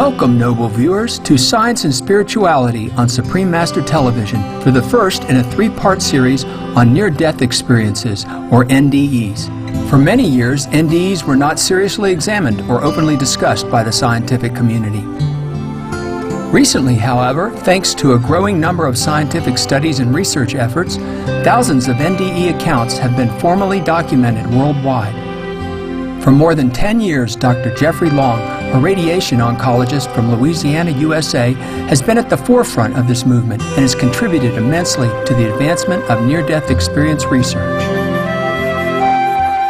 Welcome, noble viewers, to Science and Spirituality on Supreme Master Television for the first in a three-part series on near-death experiences, or NDEs. For many years, NDEs were not seriously examined or openly discussed by the scientific community. Recently, however, thanks to a growing number of scientific studies and research efforts, thousands of NDE accounts have been formally documented worldwide. For more than 10 years, Dr. Jeffrey Long, a radiation oncologist from Louisiana, USA, has been at the forefront of this movement and has contributed immensely to the advancement of near-death experience research.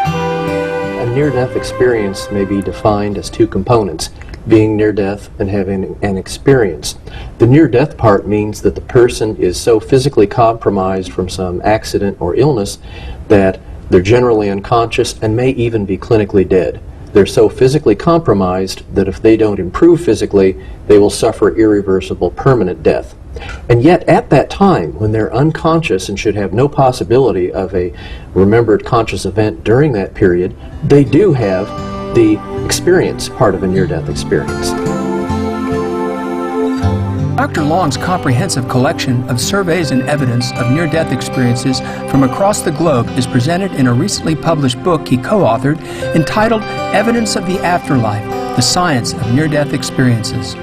A near-death experience may be defined as two components, being near-death and having an experience. The near-death part means that the person is so physically compromised from some accident or illness that they're generally unconscious and may even be clinically dead. They're so physically compromised that if they don't improve physically, they will suffer irreversible permanent death. And yet at that time, when they're unconscious and should have no possibility of a remembered conscious event during that period, they do have the experience part of a near-death experience. Dr. Long's comprehensive collection of surveys and evidence of near-death experiences from across the globe is presented in a recently published book he co-authored entitled Evidence of the Afterlife: The Science of Near-Death Experiences.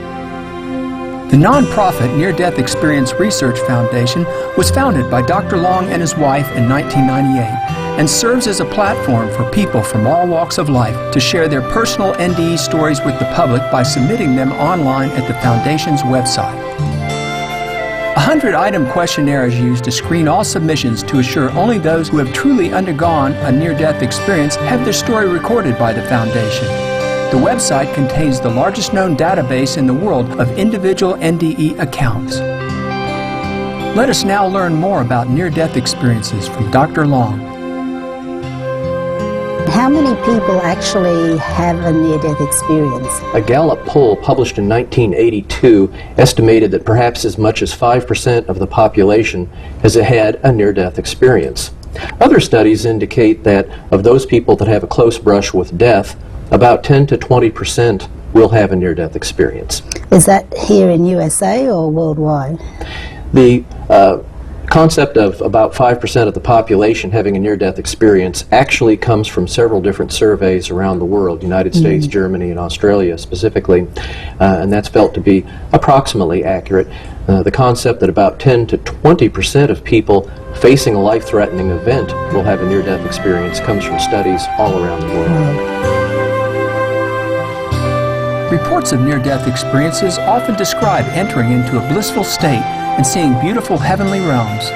The non-profit Near-Death Experience Research Foundation was founded by Dr. Long and his wife in 1998 and serves as a platform for people from all walks of life to share their personal NDE stories with the public by submitting them online at the Foundation's website. A 100-item questionnaire is used to screen all submissions to assure only those who have truly undergone a near-death experience have their story recorded by the Foundation. The website contains the largest known database in the world of individual NDE accounts. Let us now learn more about near-death experiences from Dr. Long. How many people actually have a near-death experience? A Gallup poll published in 1982 estimated that perhaps as much as 5% of the population has had a near-death experience. Other studies indicate that of those people that have a close brush with death, about 10 to 20% will have a near-death experience. Is that here in USA or worldwide? The concept of about 5% of the population having a near-death experience actually comes from several different surveys around the world, United States, Germany, and Australia specifically, and that's felt to be approximately accurate. The concept that about 10 to 20% of people facing a life-threatening event will have a near-death experience comes from studies all around the world. Reports of near-death experiences often describe entering into a blissful state and seeing beautiful heavenly realms.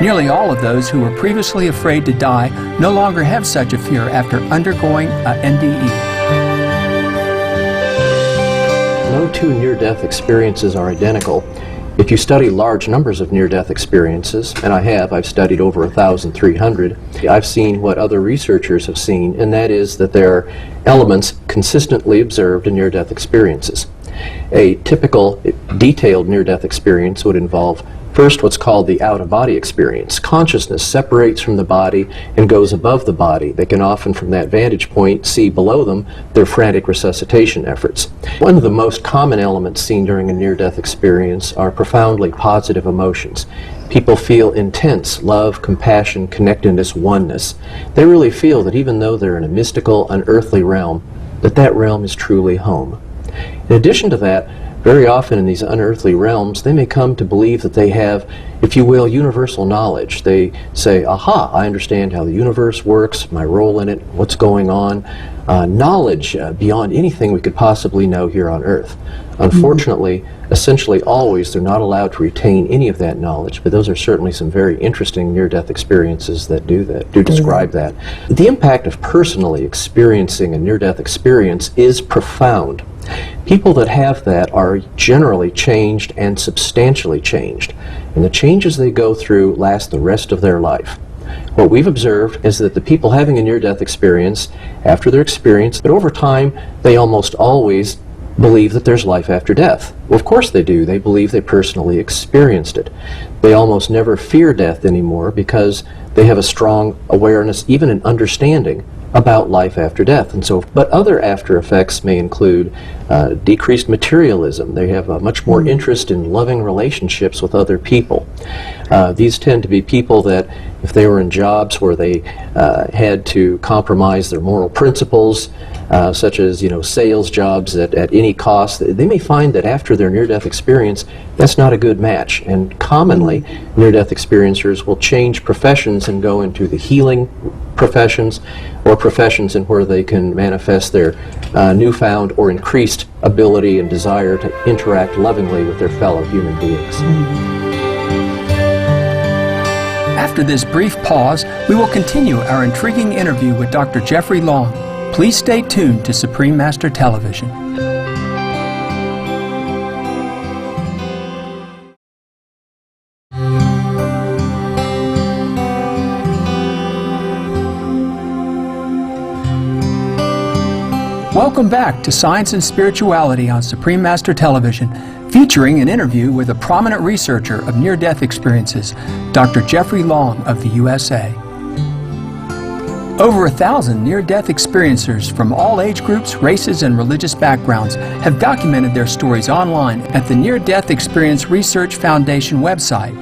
Nearly all of those who were previously afraid to die no longer have such a fear after undergoing a NDE. No two near-death experiences are identical. If you study large numbers of near-death experiences, and I've studied over 1,300, I've seen what other researchers have seen, and that is that there are elements consistently observed in near-death experiences. A typical detailed near-death experience would involve first what's called the out-of-body experience. Consciousness separates from the body and goes above the body. They can often, from that vantage point, see below them their frantic resuscitation efforts. One of the most common elements seen during a near-death experience are profoundly positive emotions. People feel intense love, compassion, connectedness, oneness. They really feel that even though they're in a mystical, unearthly realm, that realm is truly home. In addition to that, very often in these unearthly realms, they may come to believe that they have, if you will, universal knowledge. They say, aha, I understand how the universe works, my role in it, what's going on. Knowledge beyond anything we could possibly know here on Earth. Unfortunately, essentially always, they're not allowed to retain any of that knowledge, but those are certainly some very interesting near-death experiences that do describe that. The impact of personally experiencing a near-death experience is profound. People that have that are generally changed and substantially changed, and the changes they go through last the rest of their life. What we've observed is that the people having a near-death experience, after their experience, but over time, they almost always believe that there's life after death. Well, of course they do. They believe they personally experienced it. They almost never fear death anymore because they have a strong awareness, even an understanding about life after death. And so, but other after effects may include decreased materialism. They have a much more interest in loving relationships with other people. These tend to be people that, if they were in jobs where they had to compromise their moral principles, such as sales jobs at any cost, they may find that after their near-death experience, that's not a good match. And commonly, near-death experiencers will change professions and go into the healing professions, or professions in where they can manifest their newfound or increased ability and desire to interact lovingly with their fellow human beings. After this brief pause, we will continue our intriguing interview with Dr. Jeffrey Long. Please stay tuned to Supreme Master Television. Welcome back to Science and Spirituality on Supreme Master Television, featuring an interview with a prominent researcher of near-death experiences, Dr. Jeffrey Long of the USA. Over 1,000 near-death experiencers from all age groups, races, and religious backgrounds have documented their stories online at the Near-Death Experience Research Foundation website.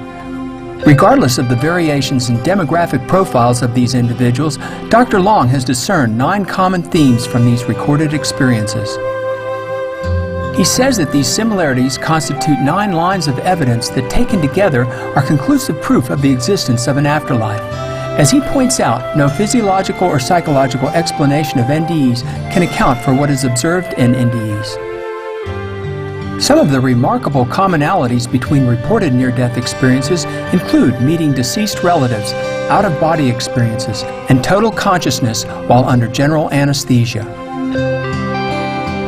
Regardless of the variations in demographic profiles of these individuals, Dr. Long has discerned 9 common themes from these recorded experiences. He says that these similarities constitute 9 lines of evidence that, taken together, are conclusive proof of the existence of an afterlife. As he points out, no physiological or psychological explanation of NDEs can account for what is observed in NDEs. Some of the remarkable commonalities between reported near-death experiences include meeting deceased relatives, out-of-body experiences, and total consciousness while under general anesthesia.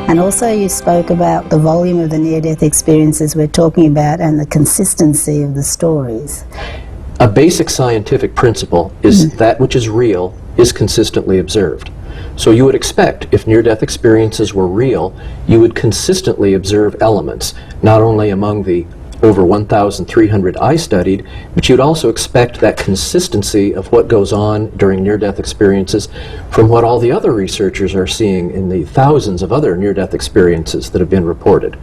And also you spoke about the volume of the near-death experiences we're talking about and the consistency of the stories. A basic scientific principle is that which is real is consistently observed. So you would expect, if near-death experiences were real, you would consistently observe elements, not only among the over 1,300 I studied, but you'd also expect that consistency of what goes on during near-death experiences from what all the other researchers are seeing in the thousands of other near-death experiences that have been reported.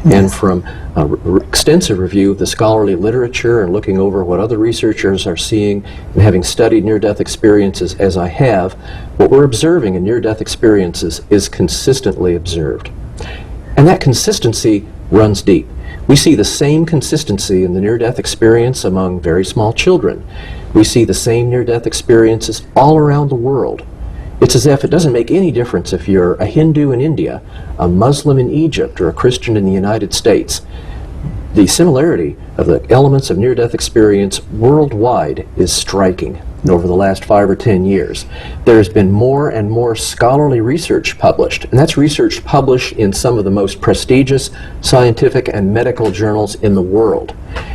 Yes. And from extensive review of the scholarly literature and looking over what other researchers are seeing and having studied near-death experiences as I have, what we're observing in near-death experiences is consistently observed. And that consistency runs deep. We see the same consistency in the near-death experience among very small children. We see the same near-death experiences all around the world. It's as if it doesn't make any difference if you're a Hindu in India, a Muslim in Egypt, or a Christian in the United States. The similarity of the elements of near-death experience worldwide is striking. And over the last 5 or 10 years, there's been more and more scholarly research published, and that's research published in some of the most prestigious scientific and medical journals in the world.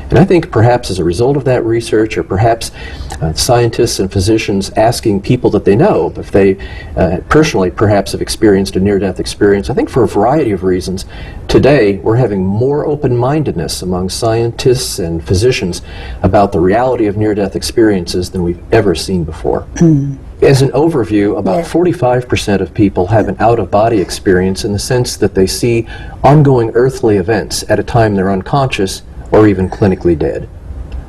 And I think perhaps as a result of that research, or perhaps scientists and physicians asking people that they know if they personally perhaps have experienced a near-death experience, I think for a variety of reasons, today we're having more open-mindedness among scientists and physicians about the reality of near-death experiences than we've ever seen before. As an overview, about 45% of people have an out-of-body experience in the sense that they see ongoing earthly events at a time they're unconscious or even clinically dead.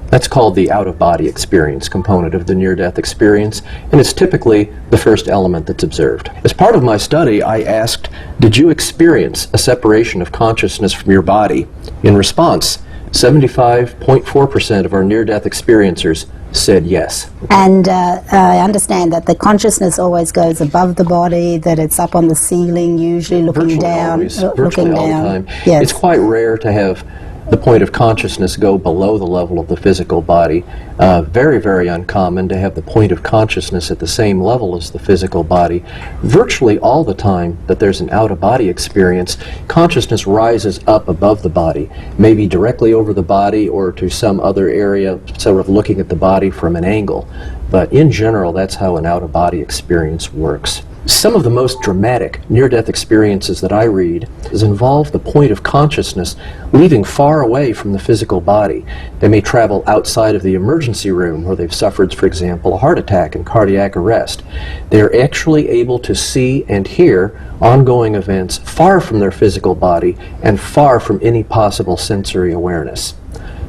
That's called the out-of-body experience component of the near-death experience, and it's typically the first element that's observed. As part of my study, I asked, did you experience a separation of consciousness from your body? In response, 75.4% of our near-death experiencers said yes. And I understand that the consciousness always goes above the body, that it's up on the ceiling, usually looking down. Virtually all the time. Yes. It's quite rare to have the point of consciousness go below the level of the physical body. Very, very uncommon to have the point of consciousness at the same level as the physical body. Virtually all the time that there's an out-of-body experience, consciousness rises up above the body, maybe directly over the body or to some other area, sort of looking at the body from an angle. But in general, that's how an out-of-body experience works. Some of the most dramatic near-death experiences that I read involve the point of consciousness leaving far away from the physical body. They may travel outside of the emergency room where they've suffered, for example, a heart attack and cardiac arrest. They're actually able to see and hear ongoing events far from their physical body and far from any possible sensory awareness.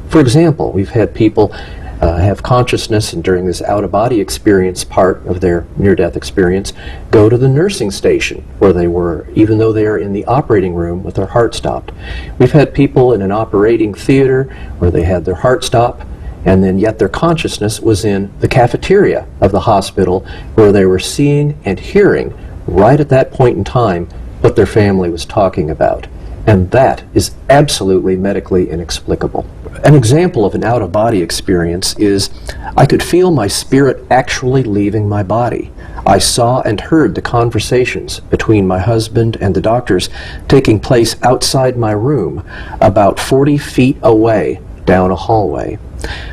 For example, we've had people have consciousness and during this out-of-body experience part of their near-death experience go to the nursing station where they were, even though they are in the operating room with their heart stopped. We've had people in an operating theater where they had their heart stop and then yet their consciousness was in the cafeteria of the hospital where they were seeing and hearing right at that point in time what their family was talking about. And that is absolutely medically inexplicable. An example of an out-of-body experience is I could feel my spirit actually leaving my body. I saw and heard the conversations between my husband and the doctors taking place outside my room, about 40 feet away down a hallway.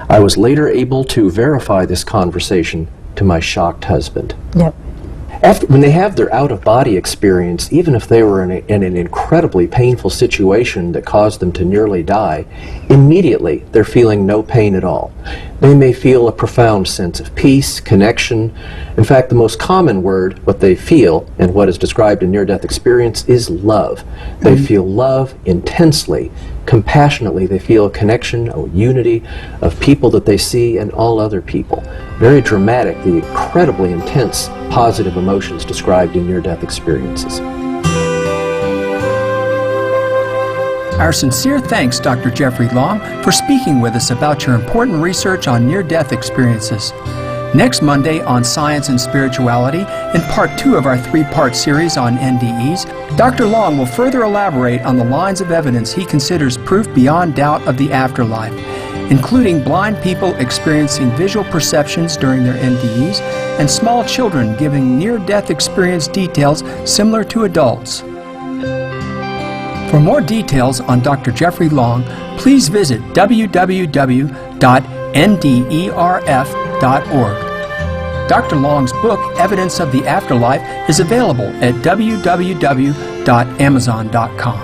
I was later able to verify this conversation to my shocked husband. Yep. When they have their out-of-body experience, even if they were in an incredibly painful situation that caused them to nearly die, immediately they're feeling no pain at all. They may feel a profound sense of peace, connection. In fact, the most common word, what they feel, and what is described in near-death experience, is love. They feel love intensely, compassionately. They feel a connection, a unity of people that they see and all other people. Very dramatic, the incredibly intense positive emotions described in near-death experiences. Our sincere thanks, Dr. Jeffrey Long, for speaking with us about your important research on near-death experiences. Next Monday on Science and Spirituality, in Part 2 of our 3-part series on NDEs, Dr. Long will further elaborate on the lines of evidence he considers proof beyond doubt of the afterlife, including blind people experiencing visual perceptions during their NDEs and small children giving near-death experience details similar to adults. For more details on Dr. Jeffrey Long, please visit www.nderf.org. Dr. Long's book, Evidence of the Afterlife, is available at www.amazon.com.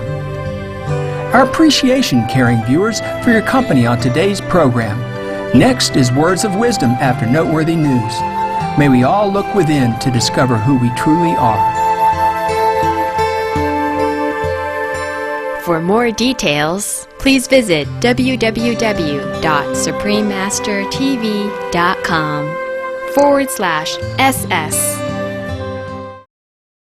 Our appreciation, caring viewers, for your company on today's program. Next is Words of Wisdom after noteworthy news. May we all look within to discover who we truly are. For more details, please visit www.suprememastertv.com/SS